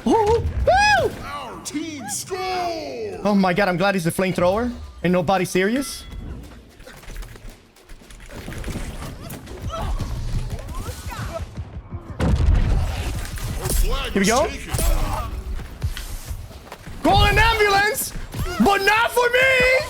Our team score. Oh my god, I'm glad he's a flamethrower and nobody serious. Here we go. Call an ambulance, but not for me.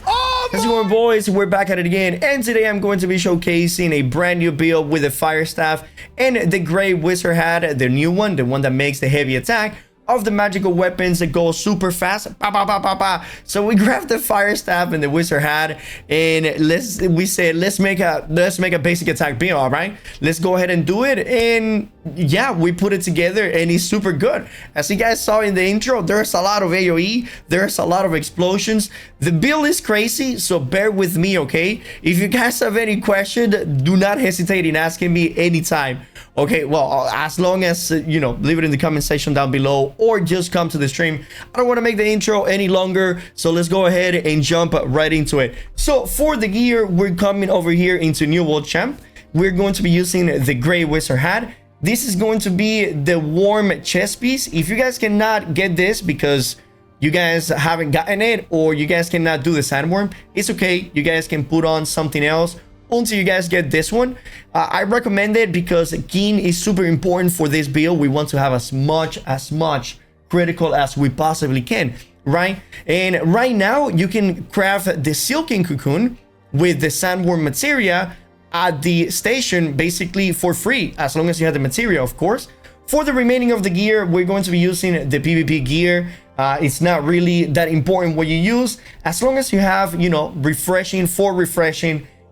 Oh, how's it going, boys? We're back at it again, and today I'm going to be showcasing a brand new build with the fire staff and the gray wizard hat, the new one, the one that makes the heavy attack of the magical weapons that go super fast. Bah, bah, bah, bah, bah. So we grabbed the fire staff and the wizard hat, and let's make a basic attack build. All right, let's go ahead and do it. And yeah, we put it together and it's super good. As you guys saw in the intro, there's a lot of AoE, there's a lot of explosions. The build is crazy, so bear with me, okay? If you guys have any question, do not hesitate in asking me anytime. Okay, well, as long as, you know, leave it in the comment section down below or just come to the stream. I don't want to make the intro any longer, so let's go ahead and jump right into it. So for the gear, we're coming over here into New World Champ. We're going to be using the gray wizard hat. This is going to be the warm chest piece. If you guys cannot get this because you guys haven't gotten it or you guys cannot do the sandworm, it's okay. You guys can put on something else until you guys get this one. I recommend it because keen is super important for this build. We want to have as much critical as we possibly can, right? And right now you can craft the silken cocoon with the sandworm materia at the station basically for free, as long as you have the material, of course. For the remaining of the gear, we're going to be using the PvP gear. It's not really that important what you use, as long as you have, you know, refreshing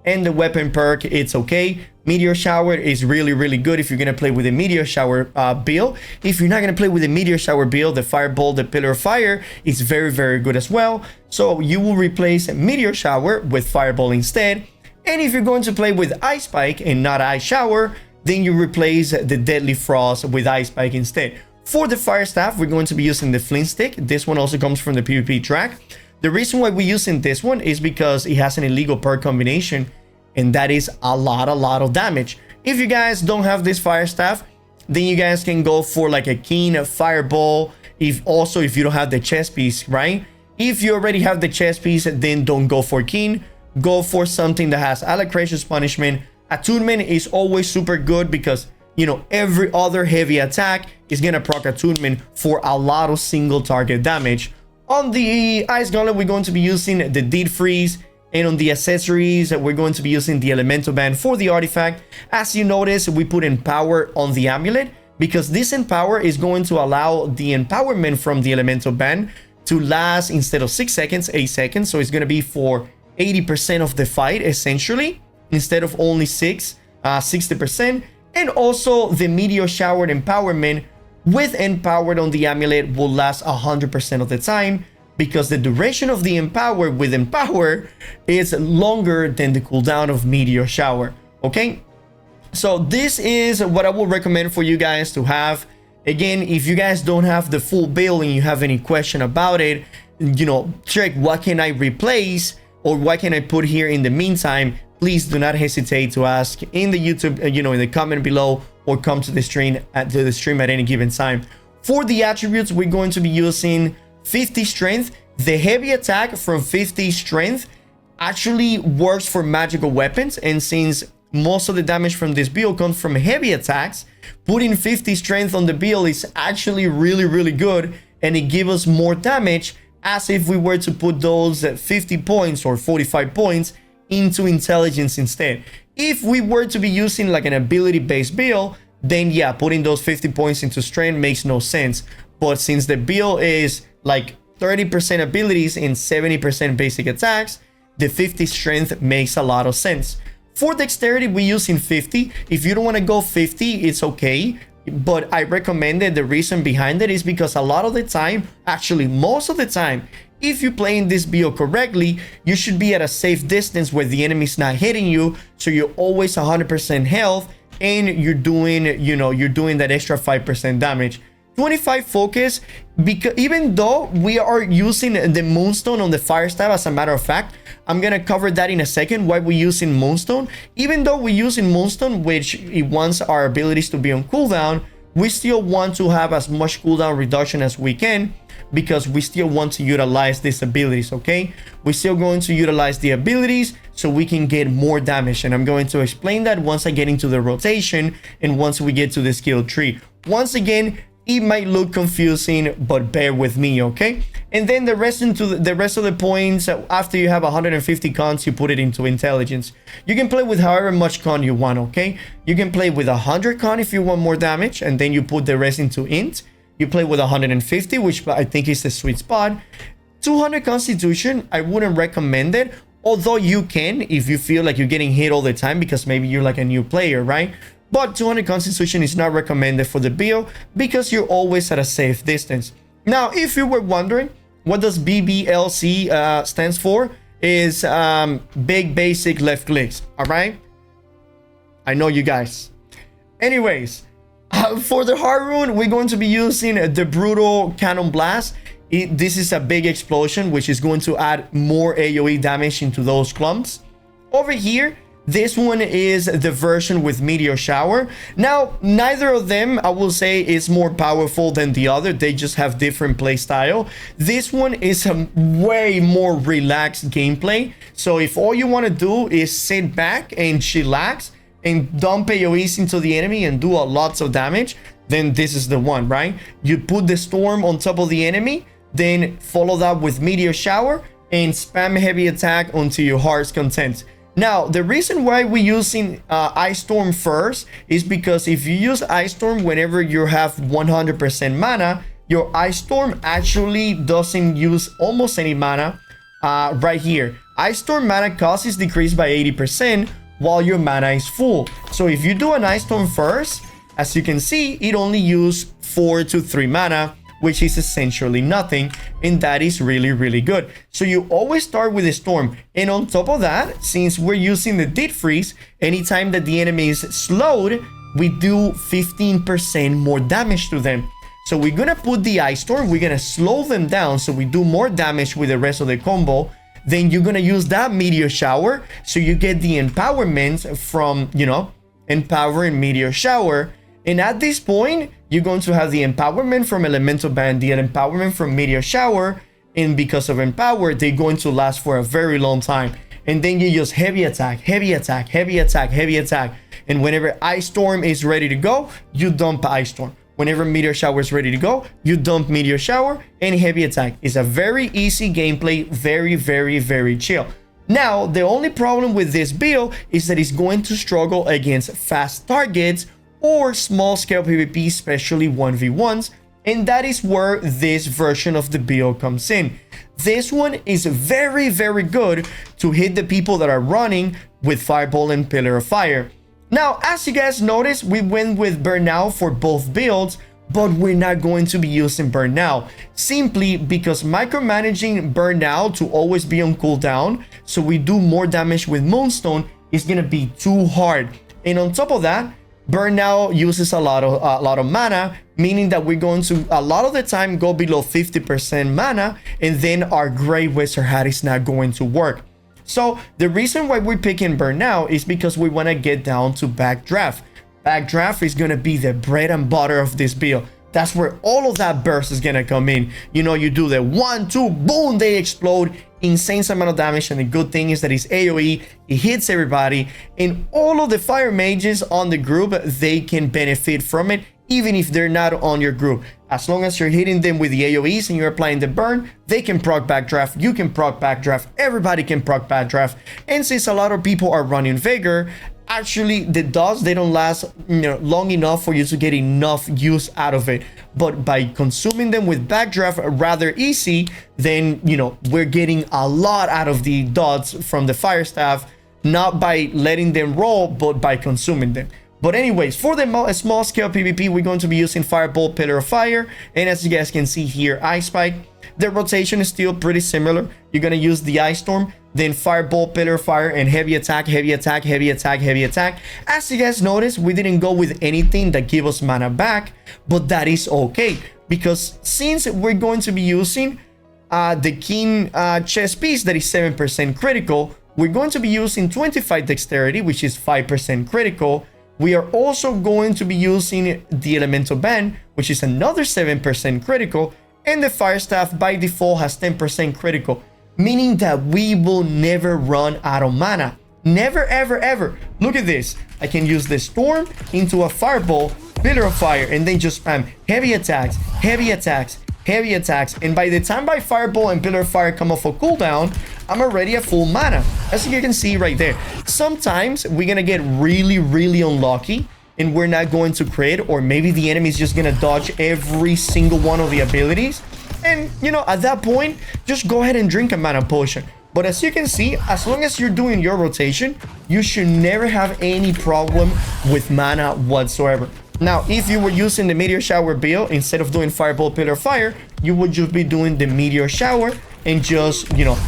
and the weapon perk, it's okay. Meteor shower is really good if you're gonna play with a meteor shower build. If you're not gonna play with a meteor shower build, the fireball, the pillar of fire is very good as well. So you will replace meteor shower with fireball instead. And if you're going to play with ice spike and not ice shower, then you replace the deadly frost with ice spike instead. For the fire staff, we're going to be using the flint stick. This one also comes from the PvP track. The reason why we're using this one is because it has an illegal perk combination, and that is a lot of damage. If you guys don't have this fire staff, then you guys can go for like a keen fireball. If you don't have the chest piece, right? If you already have the chest piece, then don't go for keen. Go for something that has Alacracious punishment. Attunement is always super good because, you know, every other heavy attack is gonna proc attunement for a lot of single target damage. On the ice gauntlet, we're going to be using the dead freeze, and on the accessories, we're going to be using the elemental band for the artifact. As you notice, we put empower on the amulet because this empower is going to allow the empowerment from the elemental band to last, instead of 6 seconds, 8 seconds. So it's going to be for 80% of the fight essentially, instead of only 60%. And also the meteor shower empowerment with empowered on the amulet will last 100% of the time, because the duration of the empower with empower is longer than the cooldown of meteor shower. Okay, so this is what I would recommend for you guys to have. Again, if you guys don't have the full build and you have any question about it, you know, check what can I replace or what can I put here in the meantime. Please do not hesitate to ask in the YouTube, you know, in the comment below, or come to the stream at any given time. For the attributes, we're going to be using 50 strength. The heavy attack from 50 strength actually works for magical weapons, and since most of the damage from this build comes from heavy attacks, putting 50 strength on the build is actually really good, and it gives us more damage as if we were to put those 50 points or 45 points into intelligence instead. If we were to be using like an ability based build, then yeah, putting those 50 points into strength makes no sense. But since the build is like 30% abilities and 70% basic attacks, the 50 strength makes a lot of sense. For dexterity, we're using 50. If you don't want to go 50, it's okay, but I recommend it. The reason behind it is because a lot of the time, actually most of the time, if you're playing this build correctly, you should be at a safe distance where the enemy's not hitting you, so you're always 100% health, and you're doing, you know, you're doing that extra 5% damage. 25 focus, because even though we are using the moonstone on the fire staff, as a matter of fact, I'm gonna cover that in a second, why we're using moonstone. Even though we're using moonstone, which it wants our abilities to be on cooldown, we still want to have as much cooldown reduction as we can, because we still want to utilize these abilities. Okay, we're still going to utilize the abilities so we can get more damage, and I'm going to explain that once I get into the rotation and once we get to the skill tree. Once again, it might look confusing, but bear with me, okay? And then the rest of the points, after you have 150 cons, you put it into intelligence. You can play with however much con you want, okay? You can play with 100 con if you want more damage, and then you put the rest into int. You play with 150, which I think is the sweet spot. 200 constitution, I wouldn't recommend it, although you can if you feel like you're getting hit all the time, because maybe you're like a new player, right? But 200 constitution is not recommended for the build because you're always at a safe distance. Now, if you were wondering what does BBLC stands for, is big basic left clicks. All right, I know you guys. Anyways, for the Heartrune, we're going to be using the brutal cannon blast. This is a big explosion which is going to add more AoE damage into those clumps. Over here, this one is the version with meteor shower. Now, neither of them, I will say, is more powerful than the other. They just have different play style. This one is a way more relaxed gameplay. So if all you want to do is sit back and chillax and dump AoEs into the enemy and do lots of damage, then this is the one, right? You put the storm on top of the enemy, then follow that with meteor shower and spam heavy attack until your heart's content. Now, the reason why we're using Ice Storm first is because if you use Ice Storm whenever you have 100% mana, your Ice Storm actually doesn't use almost any mana right here. Ice Storm mana cost is decreased by 80% while your mana is full. So if you do an Ice Storm first, as you can see, it only uses 4 to 3 mana, which is essentially nothing, and that is really good. So you always start with a storm, and on top of that, since we're using the Deep Freeze, anytime that the enemy is slowed, we do 15% more damage to them. So we're gonna put the Ice Storm, we're gonna slow them down so we do more damage with the rest of the combo. Then you're gonna use that meteor shower, so you get the empowerment from, you know, empowering meteor shower. And at this point, you're going to have the empowerment from Elemental Band, the empowerment from Meteor Shower, and because of Empower, they're going to last for a very long time. And then you use heavy attack, heavy attack, heavy attack, heavy attack. And whenever Ice Storm is ready to go, you dump Ice Storm. Whenever Meteor Shower is ready to go, you dump Meteor Shower and heavy attack. It's a very easy gameplay, very chill. Now, the only problem with this build is that it's going to struggle against fast targets or small scale PvP, especially 1v1s, and that is where this version of the build comes in. This one is very good to hit the people that are running with Fireball and Pillar of Fire. Now, as you guys notice, we went with Burnout for both builds, but we're not going to be using Burnout, simply because micromanaging Burnout to always be on cooldown, so we do more damage with Moonstone, is gonna be too hard. And on top of that, Burnout uses a lot of mana, meaning that we're going to a lot of the time go below 50% mana, and then our Grey Wizard hat is not going to work. So the reason why we're picking Burnout is because we want to get down to Backdraft. Backdraft is going to be the bread and butter of this build. That's where all of that burst is going to come in. You know, you do the 1, 2, boom, they explode, insane amount of damage, and the good thing is that it's AoE, it hits everybody, and all of the fire mages on the group, they can benefit from it, even if they're not on your group. As long as you're hitting them with the AoEs and you're applying the burn, they can proc Backdraft, you can proc Backdraft, everybody can proc Backdraft. And since a lot of people are running Vigor, actually the dots, they don't last, you know, long enough for you to get enough use out of it. But by consuming them with Backdraft rather easy, then, you know, we're getting a lot out of the dots from the Fire Staff, not by letting them roll, but by consuming them. But anyways, for the small scale PvP, we're going to be using Fireball, Pillar of Fire, and as you guys can see here, Ice Spike. The rotation is still pretty similar. You're going to use the Ice Storm, then Fireball, Pillar of Fire, and heavy attack, heavy attack, heavy attack, heavy attack. As you guys notice, we didn't go with anything that give us mana back, but that is okay, because since we're going to be using the King chest piece that is 7% critical, we're going to be using 25 dexterity, which is 5% critical. we are also going to be using the Elemental Band, which is another 7% critical, and the Fire Staff by default has 10% critical, meaning that we will never run out of mana. Never, ever, ever. Look at this. I can use the Storm into a Fireball, Pillar of Fire, and then just spam heavy attacks, heavy attacks, heavy attacks. And by the time my Fireball and Pillar of Fire come off a cooldown, I'm already at full mana, as you can see right there. Sometimes we're gonna get really, really unlucky and we're not going to crit, or maybe the enemy is just gonna dodge every single one of the abilities. And, you know, at that point, just go ahead and drink a mana potion. But as you can see, as long as you're doing your rotation, you should never have any problem with mana whatsoever. Now, if you were using the Meteor Shower build, instead of doing Fireball, Pillar of Fire, you would just be doing the Meteor Shower and just, you know,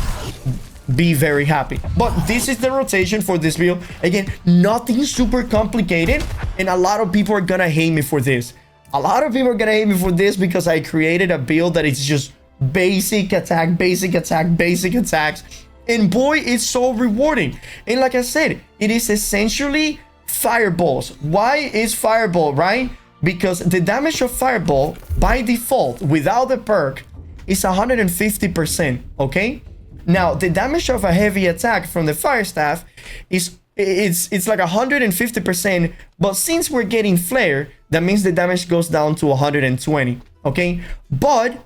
be very happy. But this is the rotation for this build. Again, nothing super complicated, and a lot of people are gonna hate me for this. A lot of people are gonna hate me for this because I created a build that is just basic attack, basic attack, basic attacks, and boy, it's so rewarding. And like I said, it is essentially fireballs. Why is fireball, right? Because the damage of fireball by default without the perk is 150%, okay? Now the damage of a heavy attack from the Fire Staff is it's like 150%, but since we're getting flare, that means the damage goes down to 120, okay? But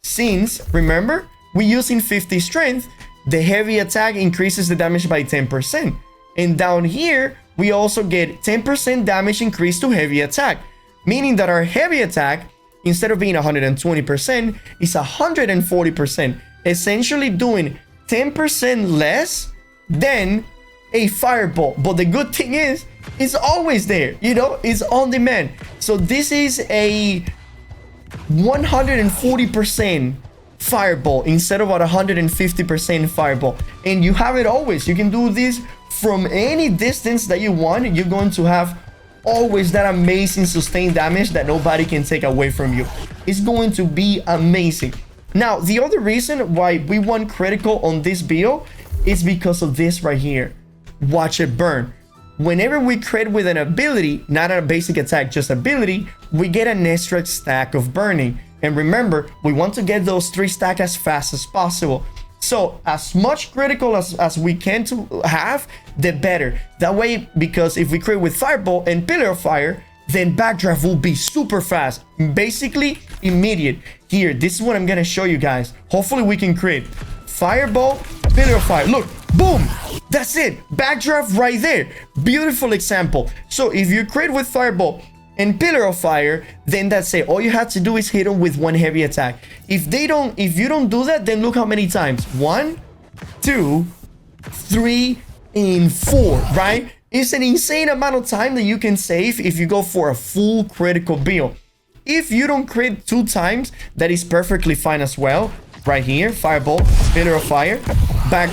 since, remember, we're using 50 strength, the heavy attack increases the damage by 10%. And down here, we also get 10% damage increase to heavy attack, meaning that our heavy attack, instead of being 120%, is 140%, essentially doing 10% less than a fireball. But the good thing is, it's always there, you know, it's on demand. So this is a 140% fireball instead of a 150% fireball, and you have it always. You can do this from any distance that you want. You're going to have always that amazing sustained damage that nobody can take away from you. It's going to be amazing. Now, the other reason why we want critical on this build is because of this right here. Watch it burn. Whenever we crit with an ability, not a basic attack, just ability, we get an extra stack of burning. And remember, we want to get those 3 stacks as fast as possible. So as much critical as we can to have, the better. That way, because if we crit with Fireball and Pillar of Fire, then Backdraft will be super fast. Basically, immediate. Here, this is what I'm gonna show you guys. Hopefully we can crit. Fireball, Pillar of Fire. Look, boom! That's it. Backdraft right there. Beautiful example. So if you crit with Fireball and Pillar of Fire, then that's it. All you have to do is hit them with one heavy attack. If you don't do that, then look how many times. 1, 2, 3, and 4, right? It's an insane amount of time that you can save if you go for a full critical build. If you don't crit 2 times, that is perfectly fine as well. Right here, Fireball, Pillar of Fire, back.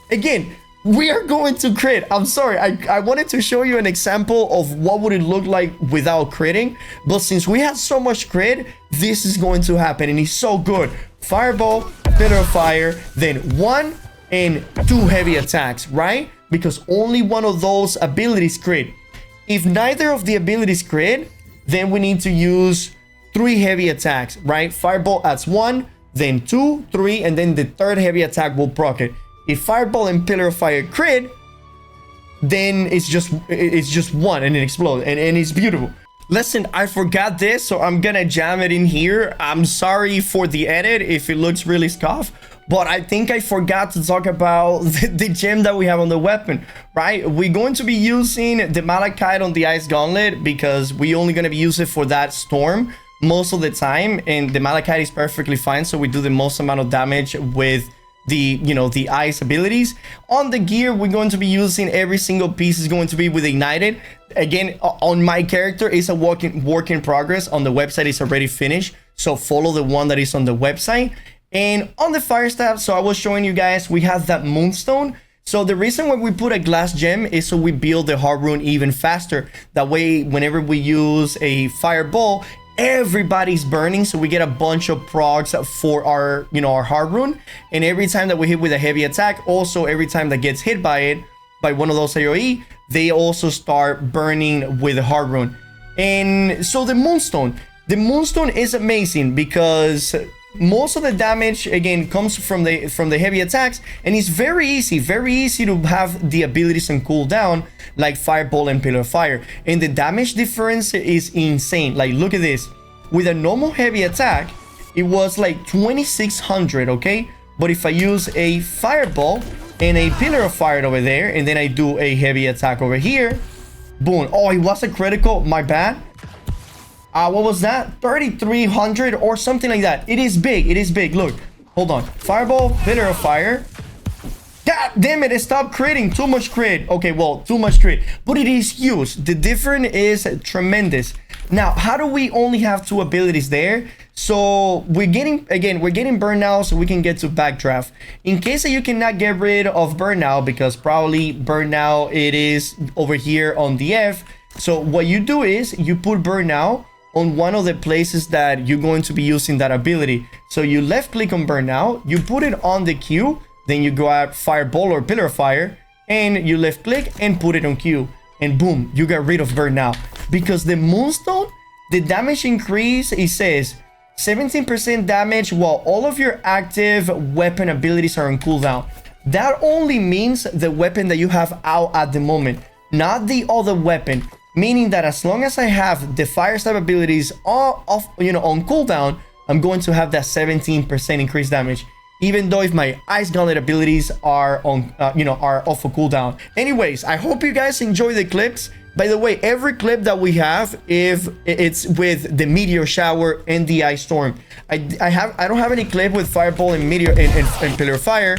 Again, we are going to crit. I'm sorry, I wanted to show you an example of what would it look like without critting, but since we had so much crit, this is going to happen, and it's so good. Fireball, Pillar of Fire, then 1 and 2 heavy attacks, right? Because only one of those abilities crit. If neither of the abilities crit, then we need to use 3 heavy attacks, right? Fireball adds 1, then 2, 3, and then the 3rd heavy attack will proc it. If Fireball and Pillar of Fire crit, then it's just 1 and it explodes, and it's beautiful. Listen, I forgot this, so I'm gonna jam it in here. I'm sorry for the edit if it looks really scuffed, but I think I forgot to talk about the gem that we have on the weapon, right? We're going to be using the Malachite on the Ice Gauntlet because we're only gonna be using it for that storm most of the time, and the Malachite is perfectly fine, so we do the most amount of damage with the, you know, the ice abilities. On the gear, we're going to be using every single piece is going to be with ignited. Again, on my character, it's a work in progress. On the website, it's already finished, so follow the one that is on the website. And on the fire staff, so I was showing you guys, we have that moonstone. So the reason why we put a glass gem is so we build the Heartrune even faster. That way, whenever we use a fireball, everybody's burning, so we get a bunch of procs for our, you know, our Heartrune. And every time that we hit with a heavy attack, also every time that gets hit by it, by one of those AoE, they also start burning with Heartrune. And so the Moonstone is amazing because most of the damage again comes from the heavy attacks, and it's very easy to have the abilities on cooldown like Fireball and Pillar of Fire, and the damage difference is insane. Like, look at this. With a normal heavy attack, it was like 2600, okay? But if I use a Fireball and a Pillar of Fire over there, and then I do a heavy attack over here, boom. Oh, it was a critical, my bad. What was that? 3300 or something like that. It is big. Look, hold on. Fireball, Pillar of Fire. God damn it, stopped critting. Too much crit. Okay, well, too much crit. But it is huge. The difference is tremendous. Now, how do we only have 2 abilities there? So we're getting burnout so we can get to backdraft. In case that you cannot get rid of burnout, because probably burnout it is over here on the F. So what you do is you put burnout on one of the places that you're going to be using that ability. So you left click on burnout, you put it on the Q, then you grab Fireball or Pillar of Fire, and you left click and put it on Q, and boom, you got rid of burnout. Because the Moonstone, the damage increase, it says 17% damage while all of your active weapon abilities are on cooldown. That only means the weapon that you have out at the moment, not the other weapon. Meaning that as long as I have the fire stab abilities on cooldown, I'm going to have that 17% increased damage. Even though if my Ice Gauntlet abilities are on, are off of cooldown. Anyways, I hope you guys enjoy the clips. By the way, every clip that we have, if it's with the Meteor Shower and the Ice Storm, I don't have any clip with Fireball and Meteor and Pillar of Fire,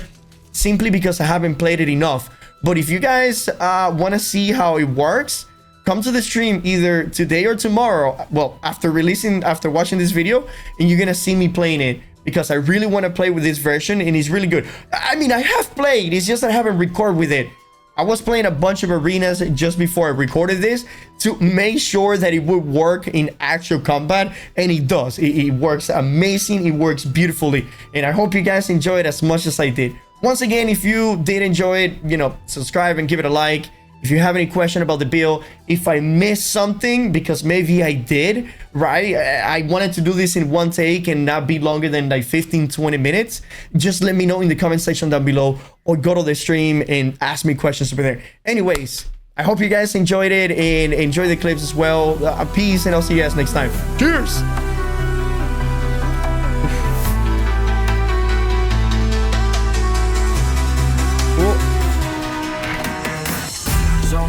simply because I haven't played it enough. But if you guys want to see how it works, come to the stream either today or tomorrow. Well, after watching this video, and you're gonna see me playing it, because I really want to play with this version, and it's really good. I mean, I have played, it's just that I haven't recorded with it. I was playing a bunch of arenas just before I recorded this to make sure that it would work in actual combat, and it does. It works amazing, it works beautifully, and I hope you guys enjoy it as much as I did. Once again, if you did enjoy it, subscribe and give it a like. If you have any question about the build, if I missed something, because maybe I did, right? I wanted to do this in one take and not be longer than like 15-20 minutes. Just let me know in the comment section down below, or go to the stream and ask me questions over there. Anyways, I hope you guys enjoyed it and enjoy the clips as well. Peace, and I'll see you guys next time. Cheers!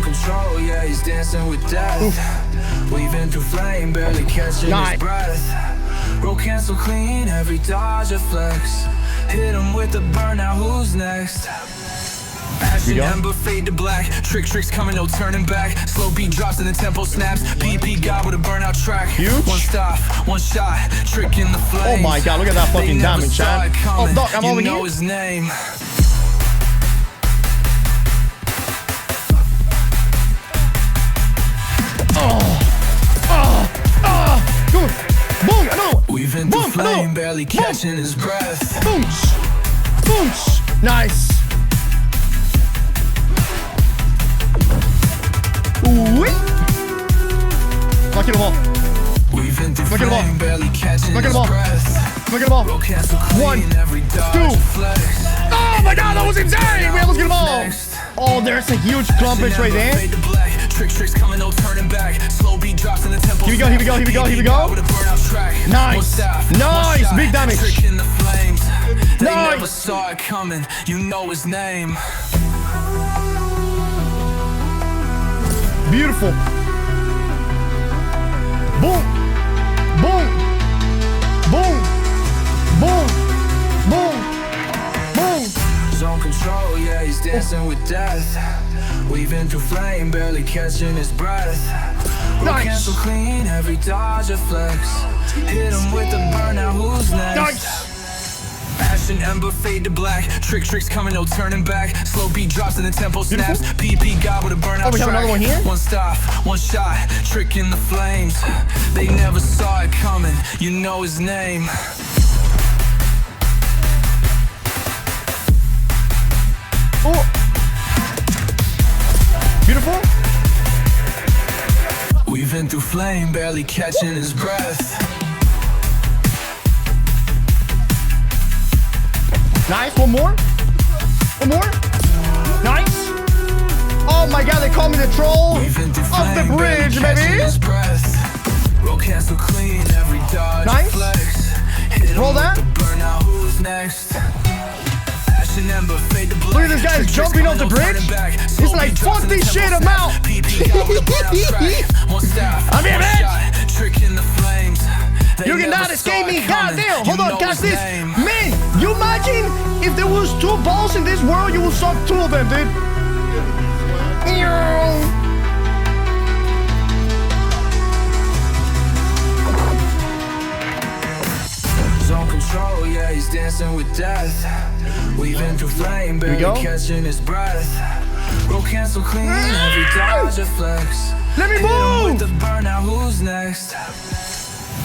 Control, yeah, he's dancing with death. Weaving through flame, barely catching his breath. Roll cancel clean, every dodge a flex. Hit him with the burnout, who's next? Ashen ember fade to black. Tricks coming, no turning back. Slow beat drops and the tempo snaps. PP God with a burnout track. Huge. One stop, one shot. Trick in the flames. Oh my god, look at that fucking damage, Chad. Oh, Doc, I'm over here. You know his name. Boom, I know. We've been through flame, barely catching his breath. Boosh. Boosh. Nice. Ooh-wee. Look at them all. We've been through Look at them all. flame, barely catching Look at his them all. breath. Look at them all. Roll cancel clean, 1, every dodge 2. flex. Oh my god, that was insane. We almost get them all. Oh, there's a huge clumpage right there. Tricks coming, no turning back. Slow beat drops in the tempo. Here we go, here we go, here we go, here we go. Nice. Nice. Big damage. They Nice. never saw it coming. You know his name. Beautiful. Boom. Boom. Boom. Boom. Boom. Boom. Zone control, yeah, he's dancing with death. Weaving through flame, barely catching his breath. Nice. Cancel clean, every dodge a flex. Hit him with the burnout, who's next? Nice. Ashen ember fade to black. Tricks coming, no turning back. Slow beat drops and the tempo snaps. PP God with a burnout. Oh, we have another one here? One stop, one shot. Trick in the flames. They never saw it coming. You know his name. Oh. Beautiful. Weaving through flame, barely catching his breath. Nice. One more. One more. Nice. Oh my god, they call me the troll off the bridge, baby. Roll cancel clean, every dodge Nice. flex. Roll that. Burnout, who's next? Ashen ember, fade to black. Look at this guy jumping off the bridge. He's like, fuck this shit, I'm out. I'm here, bitch. Trick in the flames. You cannot escape me. Goddamn. Hold on, catch this. Man, you imagine if there was 2 balls in this world, you would suck 2 of them, dude. Zone control, yeah, he's dancing with death. Weaving through flame, barely catching his breath. Roll cancel clean, every dodge a flex. Let me move. With the burnout, who's next?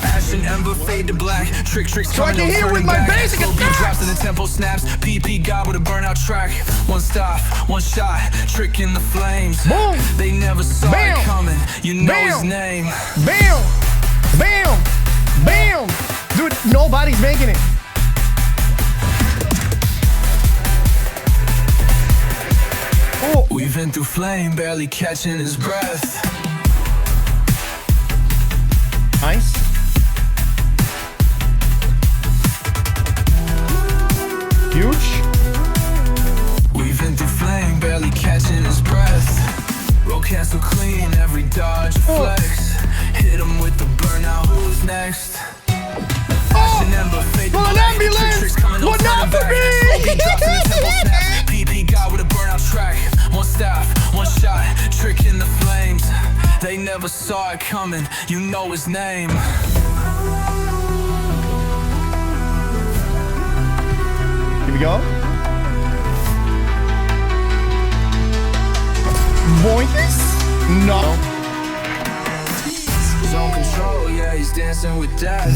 Ashen ember, fade to black. Tricks So I can hit with my basic attacks. Drops in the tempo snaps. PP God with a burnout track. One stop, one shot. Trick in the flames. Boom. They never saw Bam. it coming. You know Bam. his name. Bam. Bam. Bam. Dude, nobody's making it. Oh. Weaving through flame, barely catching his breath. Nice. Huge. Weaving through flame, barely catching his breath. Roll cancel clean, every dodge a flex. Hit him with the burnout, who's next? Ashen ember, fade to Well, an black. ambulance, Tricks coming, no but not turning for back. me. Slowly drops in the tempo snap. PP God with a burnout track. One staff, one shot, trick in the flames. They never saw it coming, you know his name. Here we go. Boinkus? No. Zone control, yeah, he's dancing with death.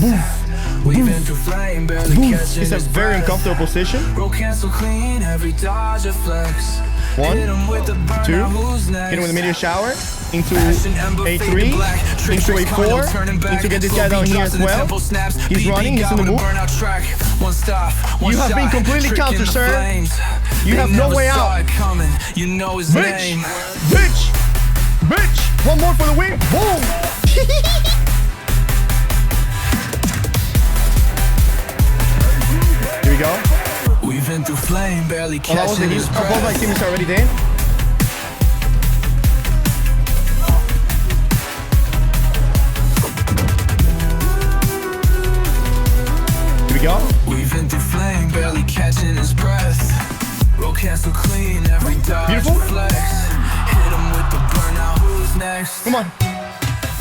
Weaving through flame, barely catching It's a his very breath. uncomfortable position. Roll cancel clean, every dodge a flex. 1, Hit him with the 2. burnout, who's next? Hit him with a meteor shower. Into Ashen ember, fade to A3. black. Tricks Into coming, no A4. turning back. Into get this Slow guy down beat here drops as in the well. tempo snaps. He's PP running, he's God in the with a move. burnout track. One stop, one You have been shot. completely Trick in countered, the sir. flames. You They have no never way saw out. it coming. You know his Bitch! name. Bitch! Bitch! One more for the win. Boom! Here we go. Weaving through flame, barely Oh, that was the catching heat. his Oh, both my breath. teammates are already dead. Here we go. Weaving through flame, barely catching his breath. Roll cancel clean, every dodge Beautiful. flex. Hit him with the burnout, who's next? Come on.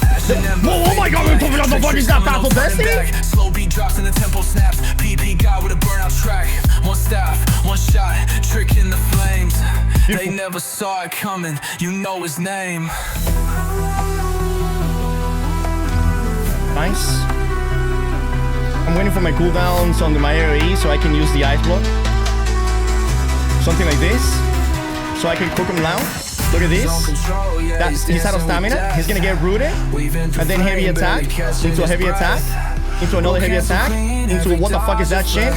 Ashen ember, Whoa, oh my fade God, to we're black. pulling out the Tricks fucking coming, Path no of turning Destiny? back. Slow beat drops in the tempo snaps. PP God with a burnout track. One staff, one shot, trick in the flames. They never saw it coming, you know his name. Nice. I'm waiting for my cooldowns on my AoE so I can use the ice block. Something like this. So I can cook him now. Look at this. He's out of stamina. He's gonna get rooted. And then heavy attack. Into a heavy attack. Into another heavy attack. Into what the fuck is that shit?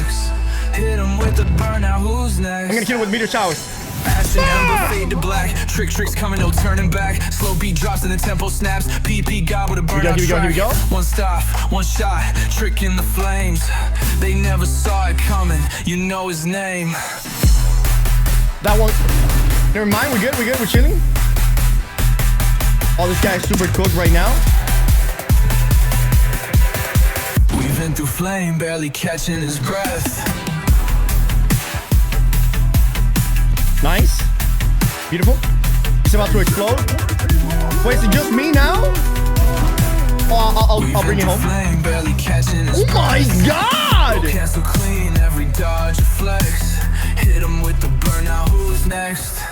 I'm gonna kill him with meteor showers. Ashen ember, fade to black. Tricks coming, no turning back. Slow beat drops in the tempo snaps. PP God with a burnout Here we go. track. One stop, one shot, trick in the flames. They never saw it coming, you know his name. That one. Never mind, we're good, we're chilling. Oh, this guy is super cooked right now. Weaving through flame, barely catching his breath. Nice. Beautiful. He's about to explode. Wait, is it just me now? Oh, I'll bring it home. Flame, barely catching his Oh my god! cancel clean, every dodge a flex. Hit him with the burnout, who's next?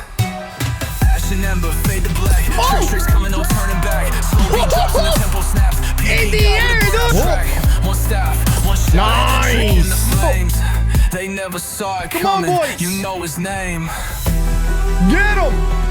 Ashen ember, fade to black. Oh! Tricks coming, no turning back. Slowly drops in the tempo snaps. In the air, dude! One staff, one shot. Nice! Trick in the flames. They never saw it Come on, coming. boys! You know his name. Get him!